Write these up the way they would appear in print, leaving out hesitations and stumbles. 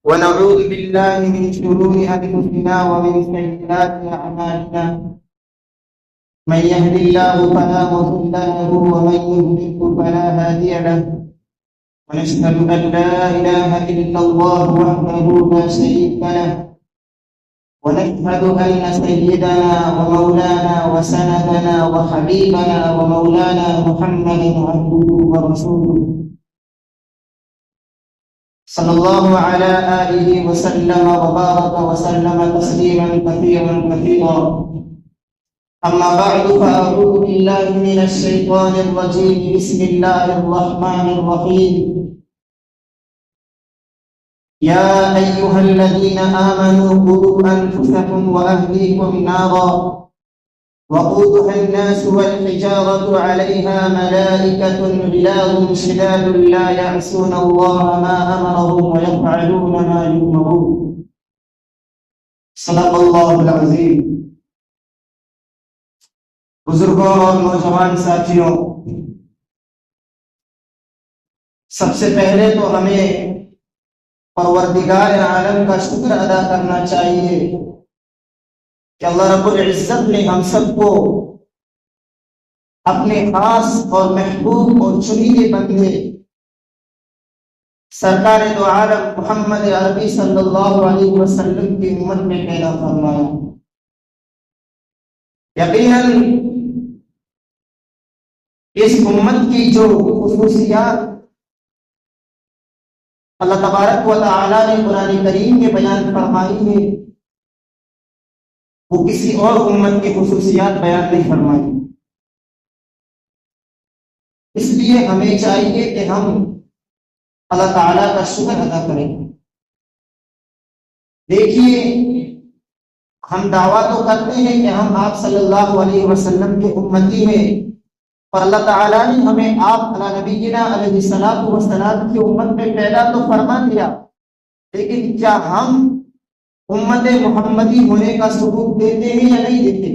ونعوذ بالله من شرور أنفسنا ومن سيئات أعمالنا من يهد الله فلا مضل له ومن يضلل فلا هادي له ونشهد أن لا إله إلا الله وحده لا شريك له ونشهد أن سيدنا ومولانا وسندنا وحبيبنا ومولانا محمد عبده ورسوله صلى الله على آله وسلم وبارك وسلم تسليما كثيرا كثيرا أما بعد فأعوذ بالله من الشيطان الرجيم بسم الله الرحمن الرحيم يا أيها الذين آمنوا قوا أنفسكم وأهليكم نارا وقودها الناس والحجارة عليها ملائكة غلاظ شداد لا يعصون الله ما أمرهم ويفعلون ما يؤمرون صدق الله العظيم. بزرگوں اور نوجوان ساتھیوں، سب سے پہلے تو ہمیں پروردگار عالم کا شکر ادا کرنا چاہیے کہ اللہ رب العزت نے ہم سب کو اپنے خاص اور محبوب اور چنیدے بندے سرکار دو عالم محمد عربی صلی اللہ علیہ وسلم کی امت میں پیدا فرمایا. یقیناً اس امت کی جو خصوصیات اللہ تبارک و تعالی نے قرآن کریم میں بیان فرمائی ہے وہ کسی اور امت کی خصوصیات بیان نہیں فرمائی. اس لیے ہمیں چاہیے کہ ہم اللہ تعالیٰ کا شکر ادا کریں. دیکھیے، ہم دعویٰ تو کرتے ہیں کہ ہم آپ صلی اللہ علیہ وسلم کے امتی ہیں اور اللہ تعالیٰ نے ہمیں آپ علی نبینا علیہ الصلوۃ والسلام کی امت میں پیدا تو فرما دیا، لیکن کیا ہم امت محمدی ہونے کا ثبوت دیتے ہیں یا نہیں دیتے؟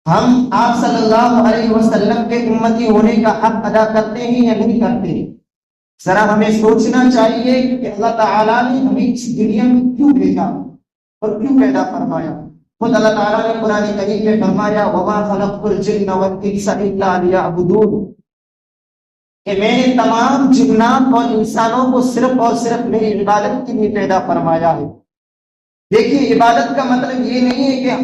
ہم آپ صلی اللہ علیہ وسلم کے امتی ہونے کا حق ادا کرتے ہیں یا نہیں کرتے؟ ذرا ہمیں سوچنا چاہیے کہ اللہ تعالیٰ نے ہمیں اس دنیا میں کیوں بھیجا اور کیوں پیدا فرمایا. خود اللہ تعالیٰ نے قرآن کریم میں فرمایا وَمَا خَلَقْتُ الْجِنَّ وَالْإِنسَ إِلَّا لِيَعْبُدُونِ کہ میں نے تمام جنات اور انسانوں کو صرف اور صرف میری عبادت کے لیے پیدا فرمایا ہے. دیکھیے، عبادت کا مطلب یہ نہیں ہے کہ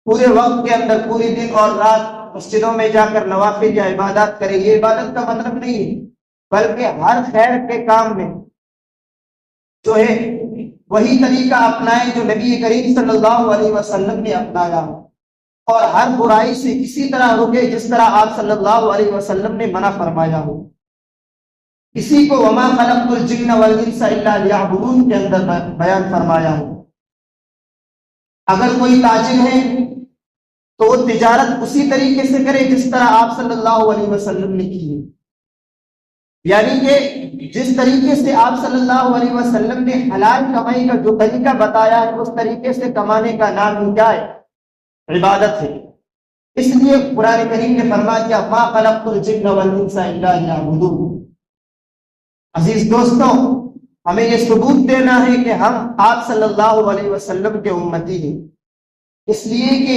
پورے وقت کے اندر پورے دن اور رات مسجدوں میں جا کر نوافل یا عبادات کریں، یہ عبادت کا مطلب نہیں ہے، بلکہ ہر خیر کے کام میں جو ہے وہی طریقہ اپنائیں جو نبی کریم صلی اللہ علیہ وسلم نے اپنایا، اور ہر برائی سے اسی طرح رکے جس طرح آپ صلی اللہ علیہ وسلم نے منع فرمایا ہو. اسی کو وما خلقت الجن والانس الا لیعبدون کے اندر بیان فرمایا ہے. اگر کوئی تاجر ہے تو وہ تجارت اسی طریقے سے کرے جس طرح آپ صلی اللہ علیہ وسلم نے کی ہے، یعنی کہ جس طریقے سے آپ صلی اللہ علیہ وسلم نے حلال کمائی کا جو طریقہ بتایا ہے اس طریقے سے کمانے کا نام ہی کیا ہے؟ عبادت ہے. اس لیے قرآن کریم نے فرما دیا ما خلقت الجن والانس الا لیعبدون. عزیز دوستوں، ہمیں یہ ثبوت دینا ہے کہ ہم آپ صلی اللہ علیہ وسلم کے امتی ہیں. اس لیے کہ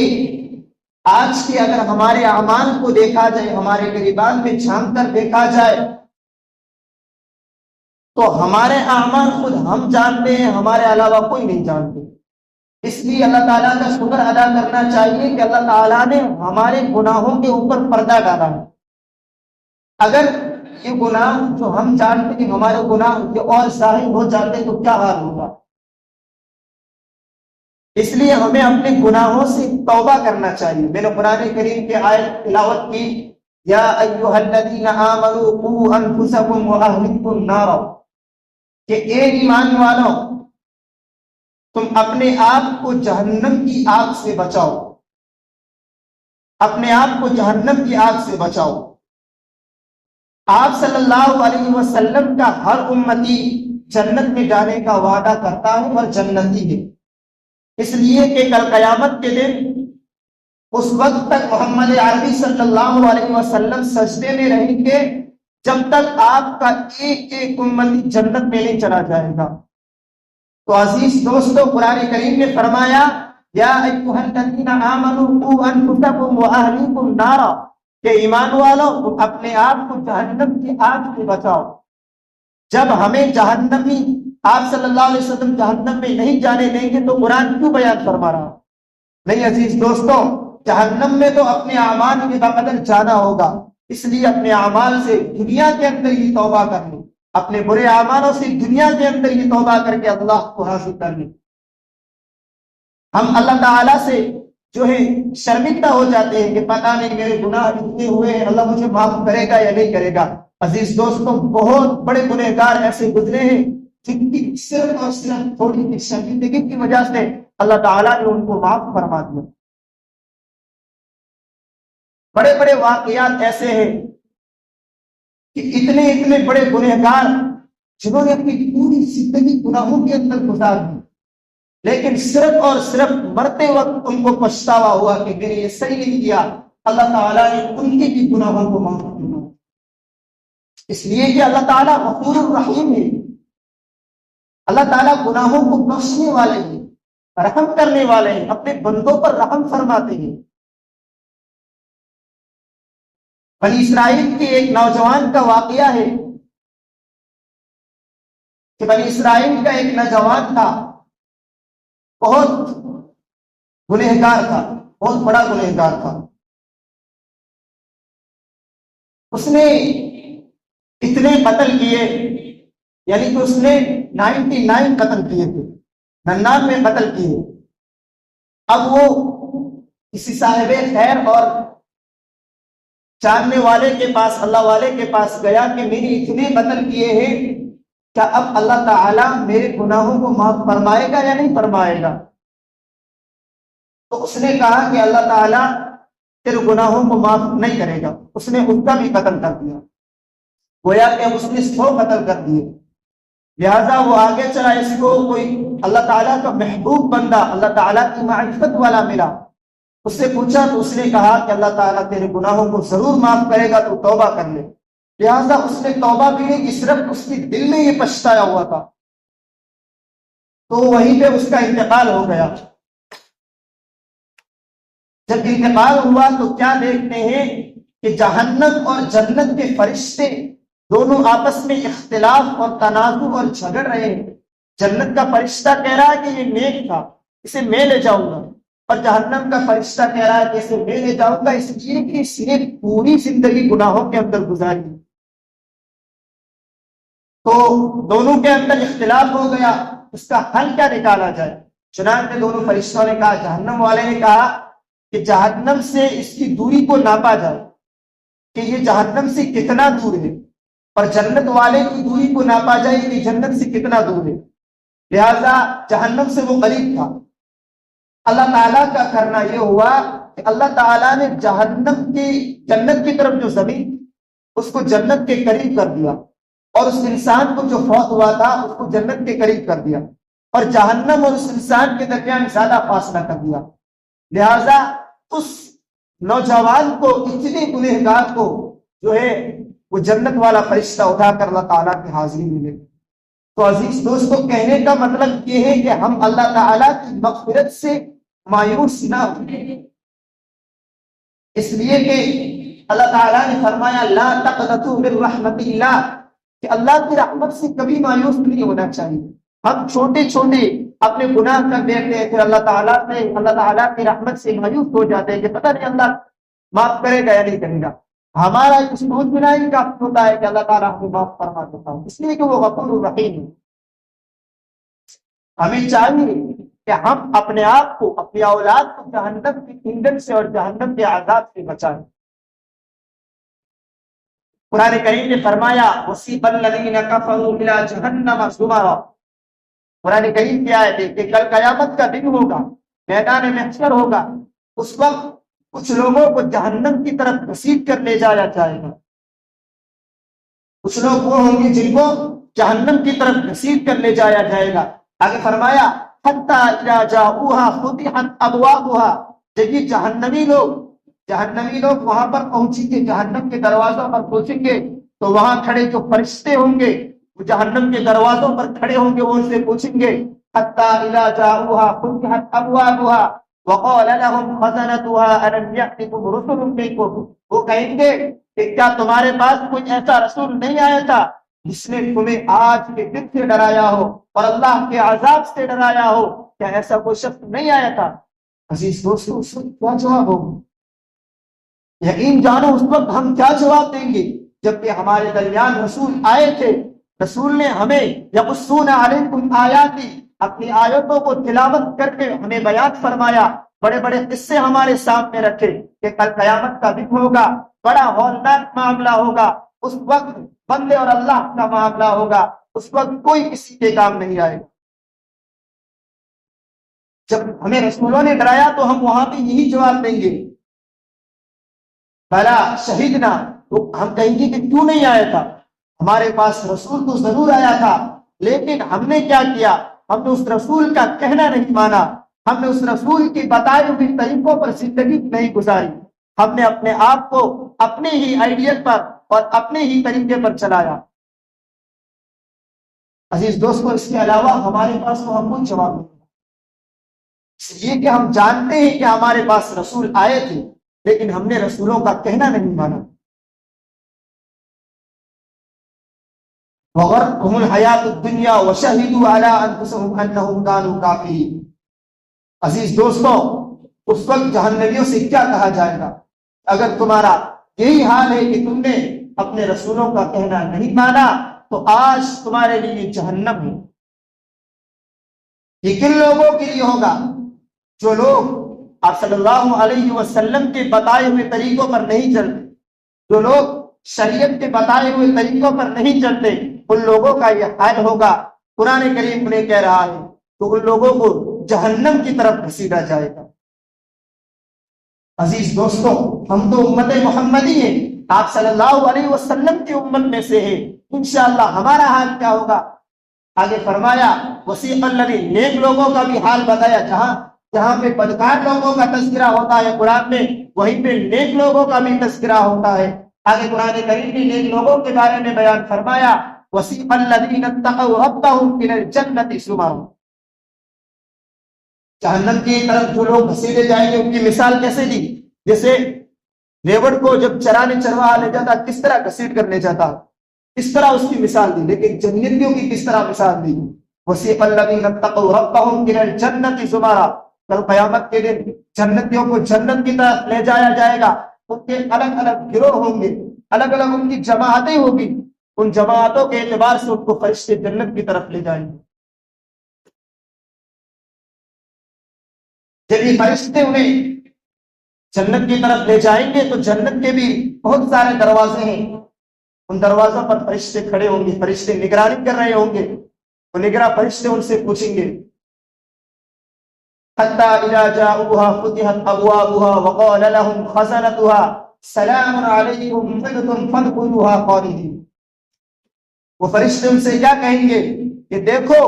آج کے اگر ہمارے اعمال کو دیکھا جائے، ہمارے گریبان میں جھانک کر دیکھا جائے تو ہمارے اعمال خود ہم جانتے ہیں، ہمارے علاوہ کوئی نہیں جانتے. اس لیے اللہ تعالیٰ کا شکر ادا کرنا چاہیے کہ اللہ تعالیٰ نے ہمارے گناہوں کے اوپر پردہ ڈالا ہے. اگر یہ گناہ جو ہم جانتے ہیں ہمارے گناہ یہ اور ظاہر ہو جاتے تو کیا حال ہوگا. اس لیے ہمیں اپنے گناہوں سے توبہ کرنا چاہیے. میں نے قرآن کریم کی آیت تلاوت کی یا ایھا الذین آمنوا قوا انفسکم واہلیکم نارا کہ اے ایمان والو تم اپنے آپ کو جہنم کی آگ سے بچاؤ، اپنے آپ کو جہنم کی آگ سے بچاؤ. آپ صلی اللہ علیہ وسلم کا ہر امتی جنت میں جانے کا وعدہ کرتا ہے اور جنتی ہے، اس لیے کہ کل قیامت کے دن اس وقت تک محمد عربی صلی اللہ علیہ وسلم سجدے میں رہیں گے جب تک آپ کا ایک ایک امتی جنت میں نہیں چلا جائے گا۔ تو عزیز دوستو، قرآن کریم نے فرمایا یا ایھا الذین آمنوا قوا انفسکم واہلیکم نارا، کہ ایمان والو تم اپنے آپ کو جہنم کی آگ سے بچاؤ۔ جب ہمیں جہنمی آپ صلی اللہ علیہ وسلم جہنم میں نہیں جانے دیں گے تو قرآن کیوں بیان فرما رہا؟ نہیں عزیز دوستو، جہنم میں تو اپنے اعمال کے بقدر جانا ہوگا، اس لیے اپنے اعمال سے دنیا کے اندر ہی توبہ کر لیں، اپنے برے اعمالوں سے دنیا کے اندر ہی توبہ کر کے اللہ کو حاصل کر لیں۔ ہم اللہ تعالیٰ سے جو ہے شرمندہ ہو جاتے ہیں کہ پتہ نہیں میرے گناہ اتنے ہوئے ہیں، اللہ مجھے معاف کرے گا یا نہیں کرے گا۔ عزیز دوستوں، بہت بڑے گنہگار ایسے گزرے ہیں جن کی صرف اور صرف تھوڑی سی شرمندگی کی وجہ سے اللہ تعالیٰ نے ان کو معاف فرما دیا۔ بڑے بڑے واقعات ایسے ہیں کہ اتنے اتنے بڑے گنہگار جنہوں نے اپنی پوری زندگی گناہوں کے اندر گزار دی، لیکن صرف اور صرف مرتے وقت ان کو پچھتاوا ہوا کہ میں نے یہ صحیح نہیں کیا، اللہ تعالیٰ نے ان کے بھی گناہوں کو معاف کیا، اس لیے کہ اللہ تعالیٰ غفور الرحیم ہے۔ اللہ تعالیٰ گناہوں کو بخشنے والے ہیں، رحم کرنے والے ہیں، اپنے بندوں پر رحم فرماتے ہیں۔ بنی اسرائیل کے ایک نوجوان کا واقعہ ہے کہ بنی اسرائیل کا ایک نوجوان تھا، بہت گنہگار تھا، بہت بڑا گنہگار تھا۔ اس نے اتنے قتل کیے، یعنی کہ اس نے 99 قتل کیے تھے، 99 قتل کیے۔ اب وہ کسی صاحب خیر اور جاننے والے کے پاس، اللہ والے کے پاس گیا کہ میں نے اتنے قتل کیے ہیں، کیا اب اللہ تعالیٰ میرے گناہوں کو معاف فرمائے گا یا نہیں فرمائے گا؟ تو اس نے کہا کہ اللہ تعالیٰ تیرے گناہوں کو معاف نہیں کرے گا۔ اس نے اس کا بھی قتل کر دیا، گویا کہ اس نے 100 قتل کر دیے۔ لہذا وہ آگے چلا، اس کو کوئی اللہ تعالیٰ کا محبوب بندہ، اللہ تعالیٰ کی معرفت والا ملا، اس سے پوچھا تو اس نے کہا کہ اللہ تعالیٰ تیرے گناہوں کو ضرور معاف کرے گا، تو توبہ کر لے۔ لہذا اس نے توبہ بھی نہیں کی، صرف اس کے دل میں یہ پچھتایا ہوا تھا، تو وہیں پہ اس کا انتقال ہو گیا۔ جب انتقال ہوا تو کیا دیکھتے ہیں کہ جہنم اور جنت کے فرشتے دونوں آپس میں اختلاف اور تنازع اور جھگڑ رہے ہیں۔ جنت کا فرشتہ کہہ رہا ہے کہ یہ نیک تھا، اسے میں لے جاؤں گا، اور جہنم کا فرشتہ کہہ رہا ہے کہ اسے میں لے جاؤں گا، اس لیے کہ اس نے پوری زندگی گناہوں کے اندر گزاری۔ تو دونوں کے اندر اختلاف ہو گیا، اس کا حل کیا نکالا جائے؟ چنانچہ دونوں فرشتوں نے کہا، جہنم والے نے کہا کہ جہنم سے اس کی دوری کو ناپا جائے کہ یہ جہنم سے کتنا دور ہے، اور جنت والے کی دوری کو ناپا جائے کہ جنت سے کتنا دور ہے۔ لہذا جہنم سے وہ قریب تھا۔ اللہ تعالیٰ کا کرنا یہ ہوا کہ اللہ تعالیٰ نے جنت کی طرف جو زمین اس کو جنت کے قریب کر دیا، اور اس انسان کو جو فوت ہوا تھا اس کو جنت کے قریب کر دیا، اور جہنم اور اس انسان کے درمیان زیادہ فاصلہ کر دیا۔ لہذا اس نوجوان کو، اتنے گنہگار کو جو ہے وہ جنت والا فرشتہ اٹھا کر اللہ تعالیٰ کی حاضری میں لے۔ تو عزیز دوستو، کہنے کا مطلب یہ ہے کہ ہم اللہ تعالیٰ کی مغفرت سے مایوس نہ ہوں، اس لیے کہ اللہ تعالیٰ نے فرمایا لا تقنطوا من رحمت اللہ، کہ اللہ کی رحمت سے کبھی مایوس نہیں ہونا چاہیے۔ ہم چھوٹے چھوٹے اپنے گناہ کر دیتے ہیں، پھر اللہ تعالیٰ کی رحمت سے مایوس ہو جاتے ہیں کہ پتہ نہیں اللہ معاف کرے گا یا نہیں کرے گا۔ ہمارا اس بنائی کا ہوتا ہے کہ اللہ تعالیٰ ہمیں معاف فرما دیتا ہوں، اس لیے کہ وہ غفور الرحیم ہے۔ ہمیں چاہیے کہ ہم اپنے آپ کو، اپنی اولاد کو جہنم کی ایندھن سے اور جہنم کے عذاب سے بچائیں۔ قرآن کریم نے فرمایا وَسِيقَ الَّذِينَ كَفَرُوا إِلَىٰ جَهَنَّمَ زُمَرًا۔ قرآن کریم کی آیت ہے کہ کل قیامت کا دن ہوگا، میدان محشر ہوگا، اس وقت کچھ لوگوں کو جہنم کی طرف گھسیٹ کر لے جایا جائے گا۔ کچھ لوگ وہ ہوں گے جن کو جہنم کی طرف گھسیٹ کر لے جایا جائے گا۔ آگے فرمایا حَتَّىٰ إِذَا جَاءُوهَا فُتِحَتْ أَبْوَابُهَا، جب یہ جہنمی لوگ وہاں پر پہنچیں گے، جہنم کے دروازوں پر پہنچیں گے، تو وہاں کھڑے جو فرشتے ہوں گے وہ جہنم کے دروازوں پر کھڑے ہوں گے، وہ ان سے پوچھیں گے حتی اذا جاؤها فتحت ابوابها وقال لهم خزنتها الم يأتكم رسل منكم، وہ کہیں گے کہ کیا تمہارے پاس کوئی ایسا رسول نہیں آیا تھا جس نے تمہیں آج کے دن سے ڈرایا ہو اور اللہ کے عذاب سے ڈرایا ہو؟ کیا ایسا کوئی شخص نہیں آیا تھا؟ عزیز دوستو، اس وقت کیا جواب ہوگا؟ یقین جانو اس وقت ہم کیا جواب دیں گے جبکہ ہمارے درمیان رسول آئے تھے، رسول نے ہمیں یقصون علیکم آیاتی، اپنی آیتوں کو تلاوت کر کے ہمیں بیان فرمایا، بڑے بڑے قصے ہمارے سامنے رکھے کہ کل قیامت کا دن ہوگا، بڑا ہولناک معاملہ ہوگا، اس وقت بندے اور اللہ کا معاملہ ہوگا، اس وقت کوئی کسی کے کام نہیں آئے گا۔ جب ہمیں رسولوں نے ڈرایا تو ہم وہاں پہ یہی جواب دیں گے بلا شہیدنا، تو ہم کہیں گے کہ کیوں نہیں آیا تھا؟ ہمارے پاس رسول تو ضرور آیا تھا، لیکن ہم نے کیا کیا؟ ہم نے اس رسول کا کہنا نہیں مانا، ہم نے اس رسول کی بتائے ہوئے طریقوں پر زندگی نہیں گزاری، ہم نے اپنے آپ کو اپنے ہی آئیڈیل پر اور اپنے ہی طریقے پر چلایا۔ عزیز دوستو، اس کے علاوہ ہمارے پاس تو ہم کوئی جواب نہیں، اس لیے کہ ہم جانتے ہیں کہ ہمارے پاس رسول آئے تھے لیکن ہم نے رسولوں کا کہنا نہیں مانا۔ وغرتهم الحیات الدنیا وشہدوا علی انفسهم انہم کانوا کافرین۔ عزیز دوستو، اس وقت جہنمیوں سے کیا کہا جائے گا؟ اگر تمہارا یہی حال ہے کہ تم نے اپنے رسولوں کا کہنا نہیں مانا تو آج تمہارے لیے جہنم ہے۔ یہ کن لوگوں کے لیے ہوگا؟ جو لوگ آپ صلی اللہ علیہ وسلم کے بتائے ہوئے طریقوں پر نہیں چلتے، جو لوگ شریعت کے بتائے ہوئے طریقوں پر نہیں چلتے، ان لوگوں کا یہ حال ہوگا۔ قرآن کریم انہیں کہہ رہا ہے تو ان لوگوں کو جہنم کی طرف گھسیٹا جائے گا۔ عزیز دوستو، ہم تو امت محمدی ہیں، آپ صلی اللہ علیہ وسلم کی امت میں سے ہیں، انشاءاللہ ہمارا حال کیا ہوگا؟ آگے فرمایا وسیق الذین، نیک لوگوں کا بھی حال بتایا، جہاں پہ بدکار لوگوں کا تذکرہ ہوتا ہے قرآن میں، وہیں پہ نیک لوگوں کا بھی تذکرہ ہوتا ہے۔ آگے قرآن کریم نے نیک لوگوں کے بارے میں بیان فرمایا وسیق الذین اتقوا ربهم الی الجنۃ زمرا، جہنم کی طرف جو لوگ گھسیٹے جائیں گے ان کی مثال کیسے دی؟ جیسے ریوڑ کو جب چرانے چرواہا لے جاتا کس طرح گھسیٹ کر لے جاتا، اس طرح اس کی مثال دی۔ لیکن جنتیوں کی کس طرح مثال دی؟ وسیق الذین اتقوا ربهم الی الجنۃ زمرا، کل قیامت کے دن جنتیوں کو جنت کی طرف لے جایا جائے گا، ان کے الگ الگ گروہ ہوں گے، الگ الگ ان کی جماعتیں ہوں گی، ان جماعتوں کے اعتبار سے ان کو فرشتے جنت کی طرف لے جائیں گے۔ جب یہ فرشتے انہیں جنت کی طرف لے جائیں گے تو جنت کے بھی بہت سارے دروازے ہیں، ان دروازوں پر فرشتے کھڑے ہوں گے، فرشتے نگرانی کر رہے ہوں گے، وہ نگراں فرشتے ان سے پوچھیں گے حتی اذا جاؤها فتحت ابوابها وقال لهم خزنتها سلام علیکم طبتم فادخلوها خالدین۔ وہ فرشتے ان سے کیا کہیں گے کہ دیکھو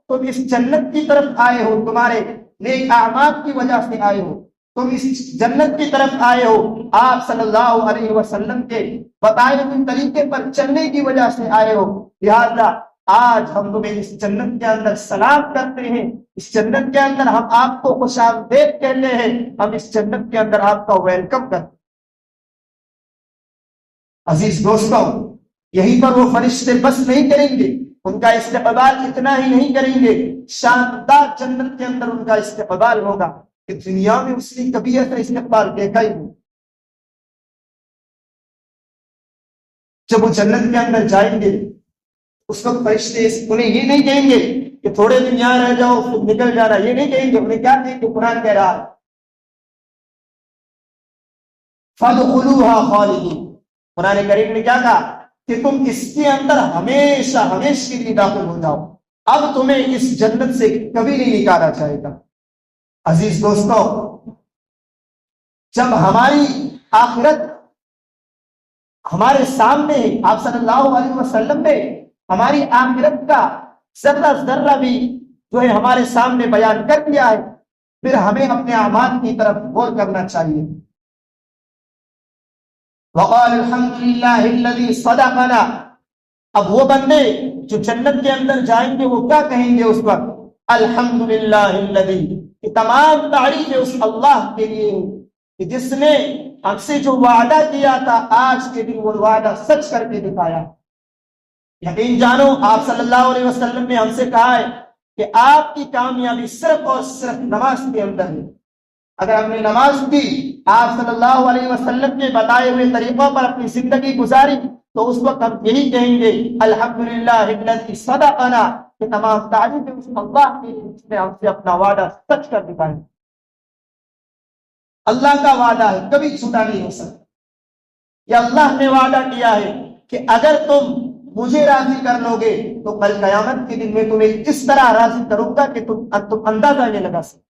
تم اس جنت کی طرف آئے ہو، تمہارے نیک اعمال کی وجہ سے آئے ہو، تم اس جنت کی طرف آئے ہو، آپ صلی اللہ علیہ وسلم کے بتائے ہوئے طریقے پر چلنے کی وجہ سے آئے ہو، لہذا آج ہم تمہیں اس جنت کے اندر سلام کرتے ہیں، اس جنت کے اندر ہم آپ کو خوش آمدید کہتے ہیں، ہم اس جنت کے اندر آپ کا ویلکم کرتے ہیں۔ عزیز دوستو، یہیں پر وہ فرشتے بس نہیں کریں گے، ان کا استقبال اتنا ہی نہیں کریں گے، شاندار جنت کے اندر ان کا استقبال ہوگا کہ دنیا میں اس نے کبھی ایسا استقبال دیکھا ہی نہیں۔ جب وہ جنت کے اندر جائیں گے اس وقت فرشتے انہیں یہ نہیں کہیں گے کہ تھوڑے دن یہاں رہ جاؤ پھر نکل جانا، یہ نہیں کہیں گے، انہیں کیا کہیں گے؟ قرآن کہہ رہا ہے فَادْخُلُوهَا خَالِدِينَ، قرآن کریم نے کیا کہا کہ تم اس کے اندر ہمیشہ ہمیشہ کے لیے داخل ہو جاؤ، اب تمہیں اس جنت سے کبھی نہیں نکالا جائے گا۔ عزیز دوستو، جب ہماری آخرت ہمارے سامنے، آپ صلی اللہ علیہ وسلم نے ہماری آخرت کا ذرہ ذرہ بھی جو ہے ہمارے سامنے بیان کر دیا ہے، پھر ہمیں اپنے اعمال کی طرف غور کرنا چاہیے۔ وقال الحمد للہ الذی صدقنا. اب وہ بندے جو جنت کے اندر جائیں گے وہ کیا کہیں گے اس وقت؟ الحمدللہ الذی، کہ تمام تعریفیں اس اللہ کے لیے کہ جس نے ہم سے جو وعدہ کیا تھا آج کے دن وہ وعدہ سچ کر کے دکھایا. یقین جانو آپ صلی اللہ علیہ وسلم نے ہم سے کہا ہے کہ آپ کی کامیابی صرف اور صرف نماز کے اندر ہے. اگر ہم نے نماز کی، آپ صلی اللہ علیہ وسلم کے بتائے ہوئے طریقوں پر اپنی زندگی گزاری، تو اس وقت ہم یہی کہیں گے الحمدللہ الذی صدقنا، کہ تمام تعریف اس اللہ کی جس نے ہم سے اپنا وعدہ سچ کر دکھایا. اللہ کا وعدہ ہے، کبھی جھوٹا نہیں ہو سکتا. یا اللہ نے وعدہ کیا ہے کہ اگر تم مجھے راضی کر لو گے تو کل قیامت کے دن میں تمہیں اس طرح راضی کروں گا کہ تم اندازہ نہیں لگا سکتے.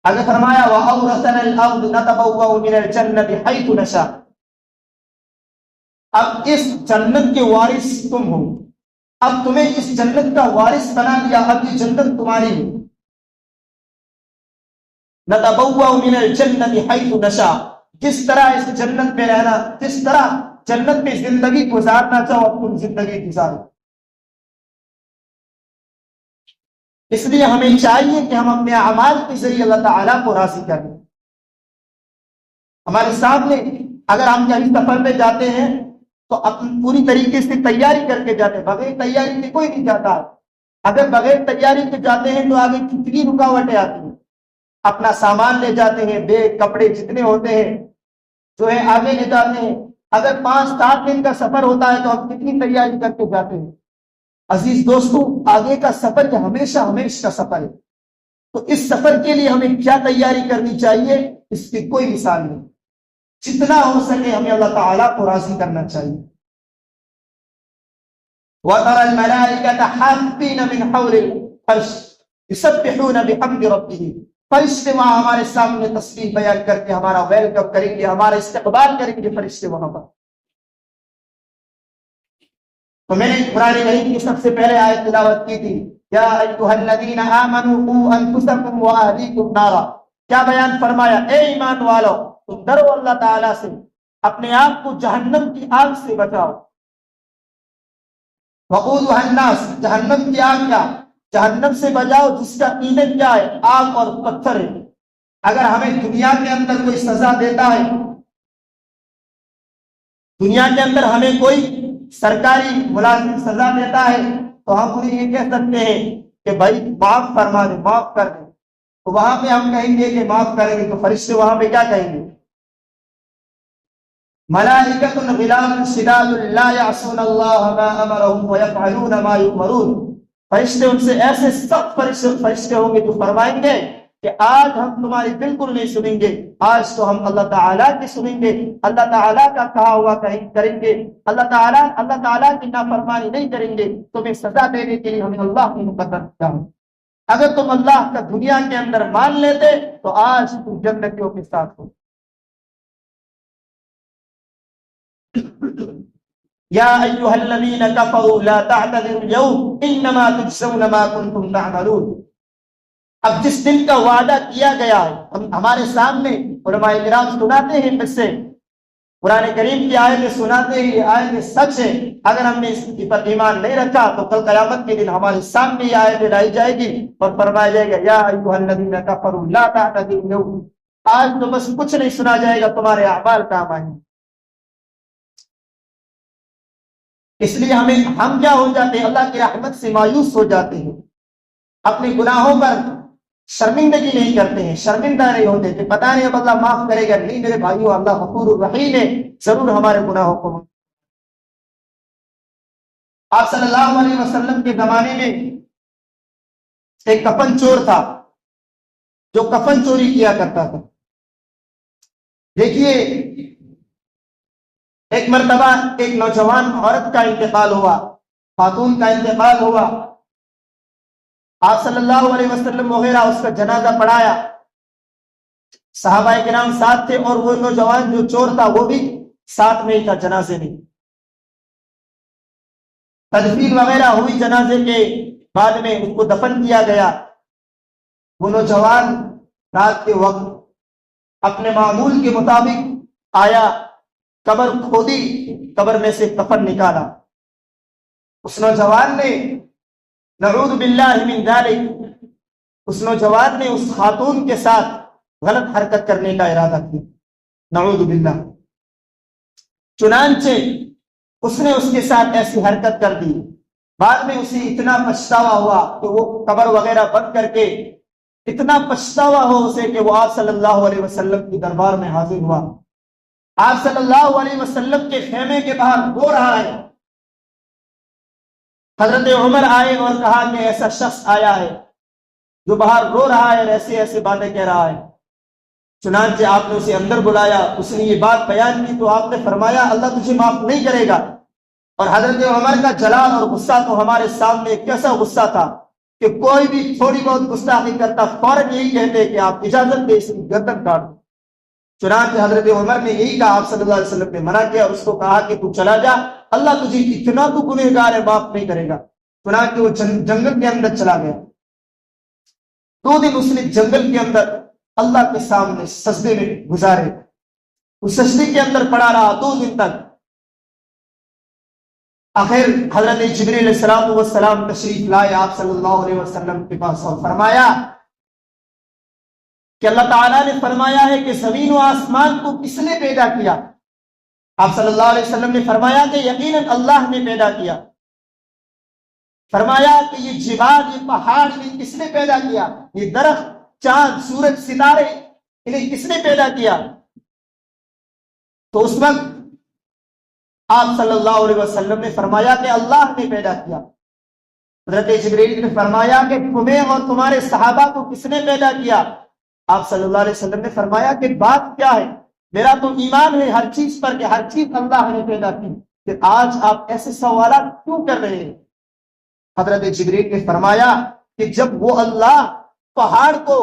اگر فرمایا وَأَوْرَثَنَا الْأَرْضَ نَتَبَوَّأُ مِنَ الْجَنَّةِ حَيْثُ نَشَاءُ، اب اس جنت کے وارث تم ہو، اب تمہیں اس جنت کا وارث بنا دیا، اب یہ جنت تمہاری ہے. نَتَبَوَّأُ مِنَ الْجَنَّةِ حَيْثُ نَشَاءُ، جس طرح اس جنت میں رہنا، جس طرح جنت میں زندگی گزارنا چاہو اب تم زندگی گزارو. اس لیے ہمیں چاہیے کہ ہم اپنے اعمال کے ذریعے اللہ تعالیٰ کو راضی کریں. ہمارے سامنے اگر ہم کہیں سفر پہ جاتے ہیں تو اپنی پوری طریقے سے تیاری کر کے جاتے ہیں، بغیر تیاری کے کوئی نہیں جاتا. اگر بغیر تیاری کے جاتے ہیں تو آگے کتنی رکاوٹیں آتی ہیں. اپنا سامان لے جاتے ہیں، بیگ کپڑے جتنے ہوتے ہیں جو ہے آگے لے جاتے ہیں. اگر 5-7 دن کا سفر ہوتا ہے تو ہم کتنی تیاری کر کے جاتے ہیں. عزیز دوستوں، آگے کا سفر یہ ہمیشہ کا سفر ہے. تو اس سفر کے لیے ہمیں کیا تیاری کرنی چاہیے اس کی کوئی مثال نہیں. جتنا ہو سکے ہمیں اللہ تعالیٰ کو راضی کرنا چاہیے. وَتَرَى الْمَلَائِكَةَ حَافِّينَ مِنْ حَوْلِ الْعَرْشِ يُسَبِّحُونَ بِحَمْدِ رَبِّهِمْ، فرشتے وہاں ہمارے سامنے تسبیح بیان کر کے ہمارا ویلکم کریں گے، ہمارا استقبال کریں گے فرشتے وہاں پر. تو میں نے قرآن کریم کی سب سے پہلے آیت تلاوت کی تھی، یا ایھا الذین آمنوا قوا انفسکم واہلیکم نارا. کیا بیان فرمایا؟ اے ایمان والو تم ڈرو اللہ تعالیٰ سے، اپنے آپ کو جہنم کی آگ سے بچاؤ. وقودها الناس، جہنم کی آگ کیا؟ جہنم سے بچاؤ جس کا ایندھن کیا ہے؟ آگ اور پتھر ہے. اگر ہمیں دنیا کے اندر کوئی سزا دیتا ہے، دنیا کے اندر ہمیں کوئی سرکاری ملازم سزا دیتا ہے تو ہم انہیں یہ کہہ سکتے ہیں کہ بھائی معاف فرما دے، معاف کر دے. تو وہاں پہ ہم کہیں گے کہ معاف کریں گے، تو فرشتے وہاں پہ کیا کہیں گے؟ ملائکۃ غلاظ شداد لا یعصون اللہ ما امرهم ویفعلون ما یؤمرون. فرشتے ان سے ایسے سخت فرشتے ہوں گے جو فرمائیں گے کہ آج ہم تمہاری بالکل نہیں سنیں گے، آج تو ہم اللہ تعالیٰ کی سنیں گے، اللہ تعالیٰ کا کہا ہوا کریں گے، اللہ تعالیٰ کی نافرمانی نہیں کریں گے. تمہیں سزا دینے کے لیے ہمیں اللہ نے مقرر کیا. اگر تم اللہ کا دنیا کے اندر مان لیتے تو آج تم جنتیوں کے ساتھ ہو. یا ایھا الذین کفروا لا تعتذروا اليوم انما تجزون ما کنتم تعملون. اب جس دن کا وعدہ کیا گیا ہے ہمارے سامنے علماء کرام سناتے ہیں، اس سے قرآن کریم کی آیتیں سناتے ہیں، آیتیں سچ ہے. اگر ہم نے اس پر ایمان نہیں رکھا تو کل قیامت کے دن ہمارے سامنے یہ آیتیں لائی جائے گی اور فرمایا جائے گا یا ایھا الذین کفروا لا تعتذروا اليوم. آج تو بس کچھ نہیں سنا جائے گا، تمہارے اعمال کام آئیں. اس لیے ہم کیا ہو جاتے ہیں؟ اللہ کی رحمت سے مایوس ہو جاتے ہیں، اپنے گناہوں پر شرمندگی نہیں کرتے ہیں، شرمندہ نہیں ہوتے کہ پتہ نہیں اب اللہ معاف کرے گا. نہیں میرے بھائیو، اللہ غفور الرحیم ہے، ضرور ہمارے گناہوں کو. آپ صلی اللہ علیہ وسلم کے زمانے میں ایک کفن چور تھا جو کفن چوری کیا کرتا تھا. دیکھیے ایک مرتبہ ایک نوجوان عورت کا انتقال ہوا، خاتون کا انتقال ہوا. آپ صلی اللہ علیہ وسلم وغیرہ اس کا جنازہ پڑھایا، صحابہ کرام ساتھ تھے اور وہ نوجوان جو چور تھا وہ بھی ساتھ میں ہی تھا جنازے میں. تدفین وغیرہ ہوئی، جنازے کے بعد میں اس کو دفن کیا گیا. وہ نوجوان رات کے وقت اپنے معمول کے مطابق آیا، قبر کھودی، قبر میں سے کفن نکالا. اس نوجوان نے نعوذ باللہ من ذالک، اس نوجوان نے اس خاتون کے ساتھ غلط حرکت کرنے کا ارادہ کیا، نعوذ باللہ. چنانچہ اس نے اس کے ساتھ ایسی حرکت کر دی. بعد میں اسے اتنا پچھتاوا ہوا کہ وہ قبر وغیرہ بند کر کے اتنا پچھتاوا ہو اسے کہ وہ آپ صلی اللہ علیہ وسلم کی دربار میں حاضر ہوا. آپ صلی اللہ علیہ وسلم کے خیمے کے باہر رو رہا ہے. حضرت عمر آئے اور کہا کہ ایسا شخص آیا ہے جو باہر رو رہا ہے اور ایسے ایسے باتیں کہہ رہا ہے. چنانچہ آپ نے اسے اندر بلایا، اس نے یہ بات بیان کی تو آپ نے فرمایا اللہ تجھے معاف نہیں کرے گا. اور حضرت عمر کا جلال اور غصہ تو ہمارے سامنے کیسا غصہ تھا کہ کوئی بھی تھوڑی بہت گستاخی کرتا فوراً یہی کہتے کہ آپ اجازت دے اس کی گردن کاٹ دو. چنانچہ حضرت عمر نے یہی کہا، آپ صلی اللہ علیہ وسلم نے منع کیا اور اس کو کہا کہ تو چلا جا، اللہ تجھے اتنا تو گنہگار ہے معاف نہیں کرے گا. چنانچہ وہ جنگل کے اندر چلا گیا. 2 دن اس نے جنگل کے اندر اللہ کے سامنے سجدے میں گزارے. اس سجدے کے اندر پڑا رہا 2 دن تک. آخر حضرت جبریل علیہ السلام تشریف لائے آپ صلی اللہ علیہ وسلم کے پاس اور فرمایا کہ اللہ تعالیٰ نے فرمایا ہے کہ زمین و آسمان کو کس نے پیدا کیا؟ آپ صلی اللہ علیہ وسلم نے فرمایا کہ یقیناً اللہ نے پیدا کیا. فرمایا کہ یہ جبال، یہ پہاڑ، یہ کس نے پیدا کیا؟ یہ درخت، چاند، سورج، ستارے، انہیں کس نے پیدا کیا؟ تو اس وقت آپ صلی اللہ علیہ وسلم نے فرمایا کہ اللہ نے پیدا کیا. حضرت جبریل نے فرمایا کہ تمہیں اور تمہارے صحابہ کو کس نے پیدا کیا؟ آپ صلی اللہ علیہ وسلم نے فرمایا کہ بات کیا ہے، میرا تو ایمان ہے ہر چیز پر کہ ہر چیز اللہ نے پیدا کی، کہ آج آپ ایسے سوالات کیوں کر رہے ہیں؟ حضرت جبریل نے فرمایا کہ جب وہ اللہ پہاڑ کو،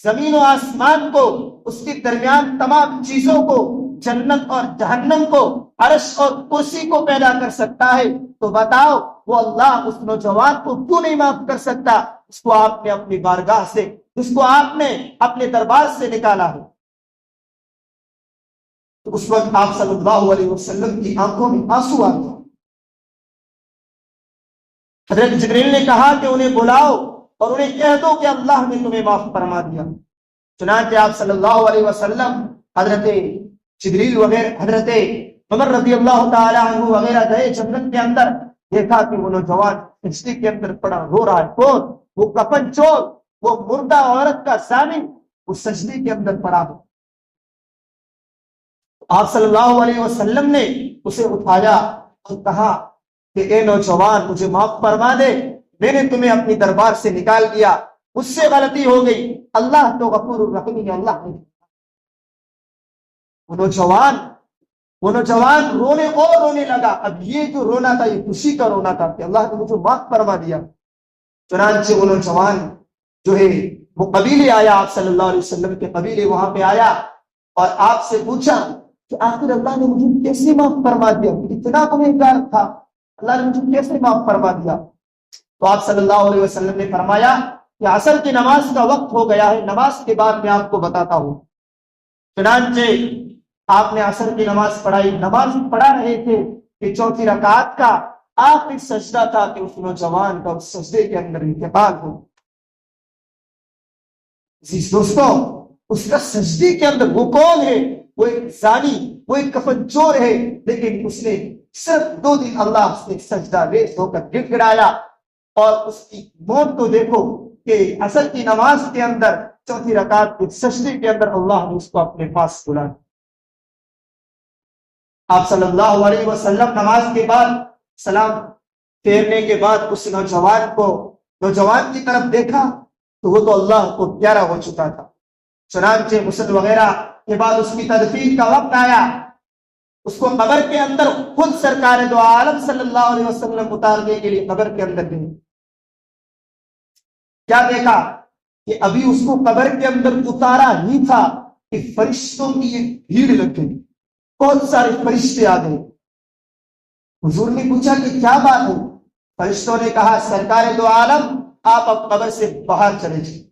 زمین و آسمان کو، اس کے درمیان تمام چیزوں کو، جنت اور جہنم کو، عرش اور کرسی کو پیدا کر سکتا ہے تو بتاؤ وہ اللہ اس نوجوان کو کیوں نہیں معاف کر سکتا، اس کو آپ نے اپنی بارگاہ سے، جس کو آپ نے اپنے دربار سے نکالا ہے. تو اس وقت آپ صلی اللہ علیہ وسلم کی آنکھوں میں آنسو آ گئے. حضرت جبریل نے کہا کہ انہیں بلاؤ اور انہیں کہہ دو کہ اللہ نے تمہیں معاف فرما دیا. چنانچہ آپ صلی اللہ علیہ وسلم، حضرت جبریل وغیرہ، حضرت عمر رضی اللہ تعالی عنہ وغیرہ گئے جنت کے اندر. دیکھا کہ وہ نوجوان سجدے کے اندر پڑا رو رہا ہے. کون؟ وہ کفن چور، وہ مردہ عورت کا زانی، وہ سجدے کے اندر پڑا ہے. آپ صلی اللہ علیہ وسلم نے اسے اٹھایا اور کہا کہ اے نوجوان مجھے معاف فرما دے، میں نے تمہیں اپنی دربار سے نکال دیا، مجھ سے غلطی ہو گئی، اللہ تو غفور الرحیم ہے. اللہ نے وہ نوجوان رونے اور رونے لگا. اب یہ جو رونا تھا یہ خوشی کا رونا تھا کہ اللہ نے مجھے معاف فرما دیا. چنانچہ وہ نوجوان جو ہے وہ قبیلے آیا، آپ صلی اللہ علیہ وسلم کے قبیلے وہاں پہ آیا اور آپ سے پوچھا کہ آخر اللہ نے مجھے کیسے معاف فرما دیا، اتنا گنہگار تھا، اللہ نے مجھے کیسے معاف فرما دیا؟ تو آپ صلی اللہ علیہ وسلم نے فرمایا کہ عصر کی نماز کا وقت ہو گیا ہے، نماز کے بعد میں آپ کو بتاتا ہوں. چنانچہ آپ نے عصر کی نماز پڑھائی. نماز پڑھا رہے تھے کہ چوتھی رکعت کا آخری سجدہ تھا کہ اس نوجوان کا اس سجدے کے اندر انتقال ہو. دوستوں اس کا سجدے کے اندر وہ کون ہے؟ وہ ایک زانی، وہ ایک کفن چور ہے، لیکن اس نے صرف 2 دن اللہ سے سجدہ ریز ہو کر گر گرایا. اور اس کی موت تو دیکھو کہ عصر کی نماز کے اندر چوتھی رکعت کے سجدے کے اندر اللہ نے اس کو اپنے پاس بلایا. آپ صلی اللہ علیہ وسلم نماز کے بعد سلام پھیرنے کے بعد اس نوجوان کی طرف دیکھا تو وہ تو اللہ کو پیارا ہو چکا تھا. چنانچہ غسل وغیرہ کے بعد اس کی تدفین کا وقت آیا. اس کو قبر کے اندر خود سرکار دو عالم صلی اللہ علیہ وسلم اتارنے کے لیے قبر کے اندر گئے. کیا دیکھا کہ ابھی اس کو قبر کے اندر اتارا ہی تھا کہ فرشتوں کی ایک بھیڑ لگ گئی، بہت سارے فرشتے آ گئے. حضور نے پوچھا کہ کیا بات ہے؟ فرشتوں نے کہا سرکار دو عالم آپ اب قبر سے باہر چلے جائیں.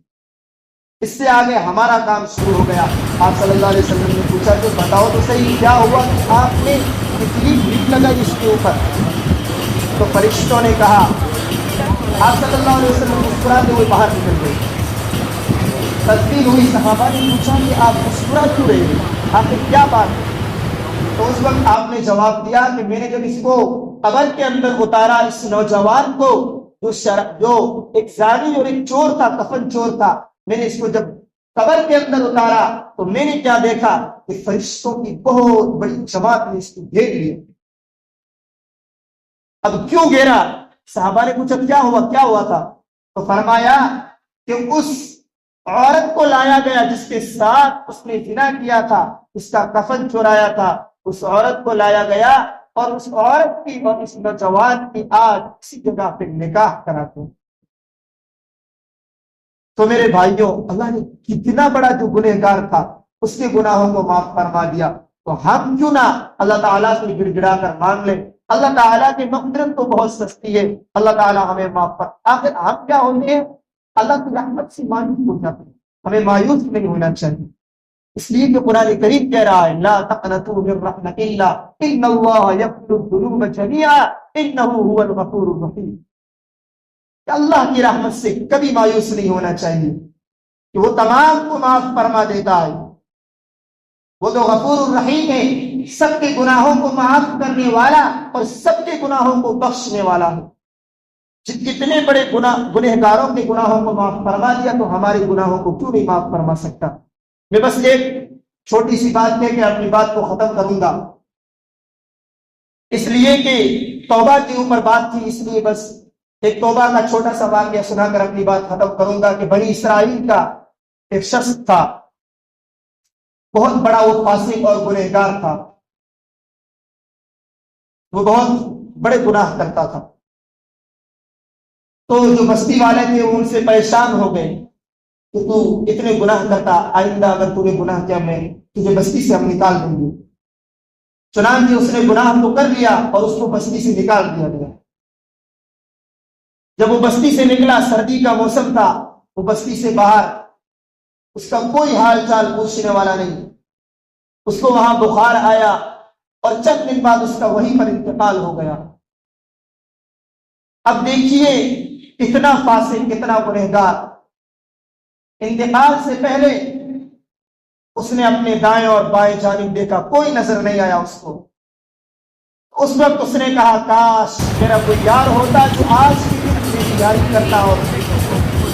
اس سے آگے ہمارا کام شروع ہو گیا۔ آپ صلی اللہ علیہ وسلم نے پوچھا کہ بتاؤ تو صحیح کیا ہوا کہ آپ نے اتنی بھیڑ لگائی اس کے اوپر؟ تو فرشتوں نے کہا، آپ صلی اللہ علیہ وسلم مسکراتے ہوئے باہر نکل گئے۔ تدبیر ہوئی، صحابہ نے پوچھا کہ آپ مسکرا کیوں رہے ہیں، آخر کیا بات ہے؟ تو اس وقت آپ نے جواب دیا کہ میں نے جب اس کو قبر کے اندر اتارا، اس نوجوان کو جو ایک زانی اور ایک چور تھا، کفن چور تھا، میں نے اس کو جب قبر کے اندر اتارا تو میں نے کیا دیکھا کہ فرشتوں کی بہت بڑی جماعت نے اس کو گھیر لیا۔ اب کیوں گھیرا؟ صحابہ نے پوچھا کیا ہوا تھا؟ تو فرمایا کہ اس عورت کو لایا گیا جس کے ساتھ اس نے زنا کیا تھا، اس کا کفن چورایا تھا، اس عورت کو لایا گیا اور اس عورت کی اور اس نوجوان کی آج اسی جگہ پہ نکاح کراتے ہیں۔ تو میرے بھائیوں، اللہ نے کتنا بڑا جو گنہگار تھا اس کے گناہوں کو معاف فرما دیا، تو ہم کیوں نہ اللہ تعالیٰ سے گڑ گڑا کر مانگ لیں۔ اللہ تعالیٰ کی مغفرت تو بہت سستی ہے، اللہ تعالیٰ ہمیں معاف کر۔ آخر ہم کیا ہوتے ہیں؟ اللہ کی رحمت سے مایوس ہو جاتے ہیں، ہمیں مایوس نہیں ہونا چاہیے۔ اس لیے کہ قرآن کریم کہہ رہا ہے لا تقنطوا من رحمت اللہ ان اللہ یغفر الذنوب جميعا انہ هو الغفور الرحیم۔ کہ اللہ کی رحمت سے کبھی مایوس نہیں ہونا چاہیے کہ وہ تمام کو معاف فرما دیتا ہے، وہ تو غفور الرحیم ہے، سب کے گناہوں کو معاف کرنے والا اور سب کے گناہوں کو بخشنے والا ہے۔ کتنے بڑے گنہگاروں کے گناہوں کو معاف فرما دیا تو ہمارے گناہوں کو کیوں نہیں معاف فرما سکتا؟ میں بس ایک چھوٹی سی بات کہہ کے اپنی بات کو ختم کروں گا، اس لیے کہ توبہ کے اوپر بات تھی، اس لیے بس ایک توبہ کا چھوٹا سا واقعہ سنا کر اپنی بات ختم کروں گا کہ بنی اسرائیل کا ایک شخص تھا، بہت بڑا وہ فاسق اور گنہگار تھا، وہ بہت بڑے گناہ کرتا تھا۔ تو جو بستی والے تھے وہ ان سے پریشان ہو گئے کہ تو اتنے گناہ کرتا، آئندہ اگر تو نے گناہ کیا میں تجھے بستی سے ہم نکال دیں گے۔ چنانچہ اس نے گناہ تو کر لیا اور اس کو بستی سے نکال دیا گیا۔ جب وہ بستی سے نکلا، سردی کا موسم تھا، وہ بستی سے باہر، اس کا کوئی حال چال پوچھنے والا نہیں، اس کو وہاں بخار آیا اور چند دن بعد اس کا وہیں پر انتقال ہو گیا۔ اب دیکھیے کتنا فاسق، کتنا گنہگار، انتقال سے پہلے اس نے اپنے دائیں اور بائیں جانب دیکھا، کوئی نظر نہیں آیا اس کو۔ اس وقت اس نے کہا کاش میرا کوئی یار ہوتا جو آج کی دن میری یاری کرتا اور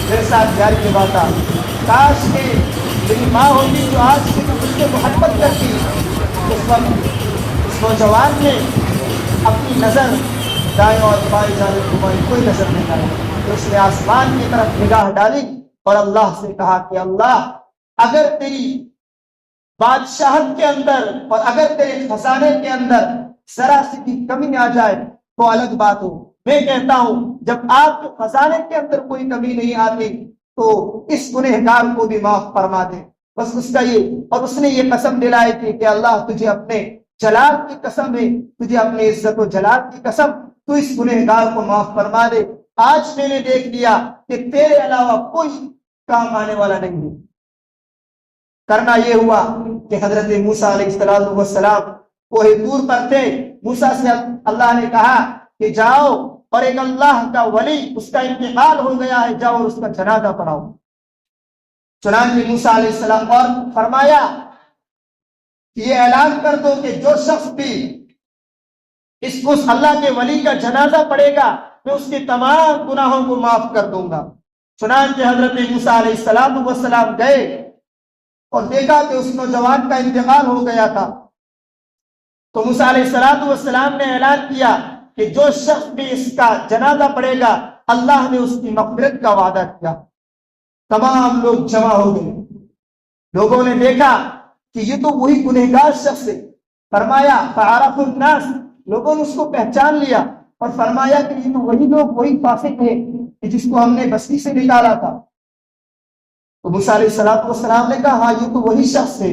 میرے ساتھ یاری نبھاتا، کاش کہ میری ماں ہوتی جو آج کی دن مجھ سے محبت کرتی۔ اس وقت اس نوجوان نے اپنی نظر دائیں اور بائیں جانب گھمائی، کوئی نظر نہیں آئی، تو اس نے آسمان کی طرف نگاہ ڈالی اور اللہ سے کہا کہ اللہ اگر تیری بادشاہت کے اندر اور اگر تیرے خزانے کے اندر ذرا سی بھی کمی آ جائے تو الگ بات ہو، میں کہتا ہوں جب آپ کے خزانے کے اندر کوئی کمی نہیں آتی تو اس گنہگار کو بھی معاف فرما دے۔ بس اس کا یہ، اور اس نے یہ قسم دلائی تھی کہ اللہ تجھے اپنے جلال کی قسم ہے، تجھے اپنے عزت و جلال کی قسم، تو اس گنہگار کو معاف فرما دے۔ آج میں نے دیکھ لیا کہ تیرے علاوہ کوئی کام آنے والا نہیں ہے۔ کرنا یہ ہوا کہ حضرت موسیٰ علیہ السلام کوہ طور پر تھے، موسیٰ سے اللہ نے کہا کہ جاؤ اور ایک اللہ کا ولی اس کا انتقال ہو گیا ہے، جاؤ اور اس کا جنازہ پڑھاؤ۔ چنانچہ موسیٰ علیہ السلام اور فرمایا کہ یہ اعلان کر دو کہ جو شخص بھی اس اللہ کے ولی کا جنازہ پڑھے گا میں اس کے تمام گناہوں کو معاف کر دوں گا۔ چنانچہ حضرت موسیٰ علیہ السلام گئے اور دیکھا کہ اس نوجوان کا انتقال ہو گیا تھا، تو موسیٰ علیہ السلام نے اعلان کیا کہ جو شخص بھی اس کا جنازہ پڑھے گا اللہ نے اس کی مغفرت کا وعدہ کیا۔ تمام لوگ جمع ہو گئے، لوگوں نے دیکھا کہ یہ تو وہی گنہگار شخص ہے، فرمایا فعرف الناس، لوگوں نے اس کو پہچان لیا اور فرمایا کہ یہ تو وہی لوگ، وہی فاسق ہے جس کو ہم نے بستی سے نکالا تھا۔ تو موسیٰ علیہ السلام نے کہا ہاں یہ تو وہی شخص ہے۔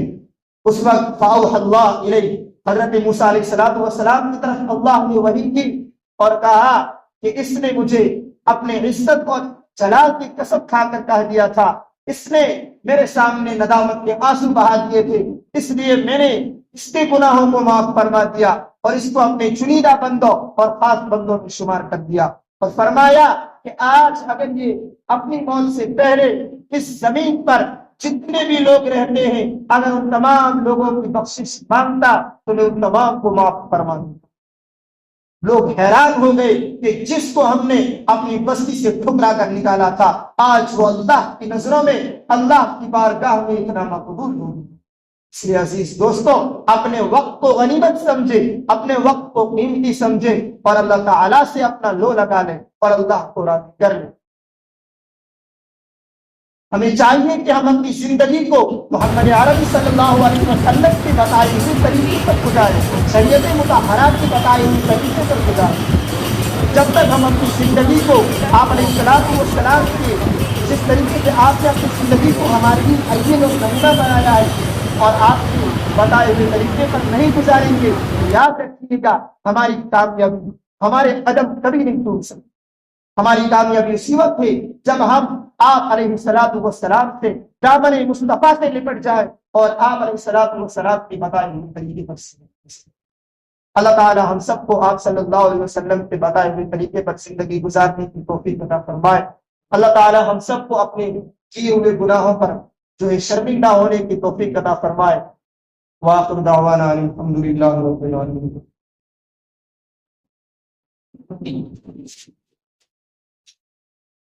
اس وقت فاوحى اللہ الیہ، حضرت موسیٰ علیہ السلام کی طرف اللہ نے وحی کی اور کہا کہ اس نے مجھے اپنے عزت اور جلال کی قسم کھا کر کہہ دیا تھا اس نے میرے سامنے ندامت کے آنسو بہا دیے تھے، اس لیے میں نے اس کے گناہوں کو معاف فرما دیا اور اس کو اپنے چنیدہ بندوں اور خاص بندوں میں شمار کر دیا، اور فرمایا کہ آج اگر یہ اپنی موت سے پہلے اس زمین پر جتنے بھی لوگ رہتے ہیں اگر ان تمام لوگوں کی بخشش مانگتا تو میں ان تمام کو معاف فرما دوں۔ لوگ حیران ہو گئے کہ جس کو ہم نے اپنی بستی سے ٹھکرا کر نکالا تھا آج وہ اللہ کی نظروں میں اللہ کی بارگاہ میں اتنا مقبول ہو گیا۔ اس لیے عزیز دوستوں، اپنے وقت کو غنیمت سمجھے، اپنے وقت کو قیمتی سمجھے اور اللہ تعالیٰ سے اپنا لو لگا لیں اور اللہ کو راضی کر لیں۔ ہمیں چاہیے کہ ہم اپنی زندگی کو محمد عربی صلی اللہ علیہ وسلم کی بتائی ہوئی طریقے پر گزاریں، شریعت مطہرہ کی بتائی ہوئی طریقے پر گزاریں۔ جب تک ہم اپنی زندگی کو آپ علیہ السلام کے جس طریقے سے آپ نے اپنی زندگی کو ہمارے لیے عین و نمونہ بنایا ہے اور آپ کی بتائے ہوئے طریقے پر نہیں گزاریں گے، یاد رکھیے گا ہماری کامیابی ہمارے قدم کبھی نہیں ٹوٹ سکتی۔ ہماری کامیابی اسی وقت ہے جب ہم آپ علیہ السلام سے دامن مصطفیٰ سے لپٹ جائے اور آپ علیہ السلام کی بتائے ہوئے طریقے پر اللہ تعالی ہم سب کو آپ صلی اللہ علیہ وسلم کے بتائے ہوئے طریقے پر زندگی گزارنے کی توفیق عطا فرمائے۔ اللہ تعالی ہم سب کو اپنے کیے ہوئے گناہوں پر جو ہے شرمندہ ہونے کی توفیق عطا فرمائے۔ وآخر دعوانا الحمد للہ رب العالمین۔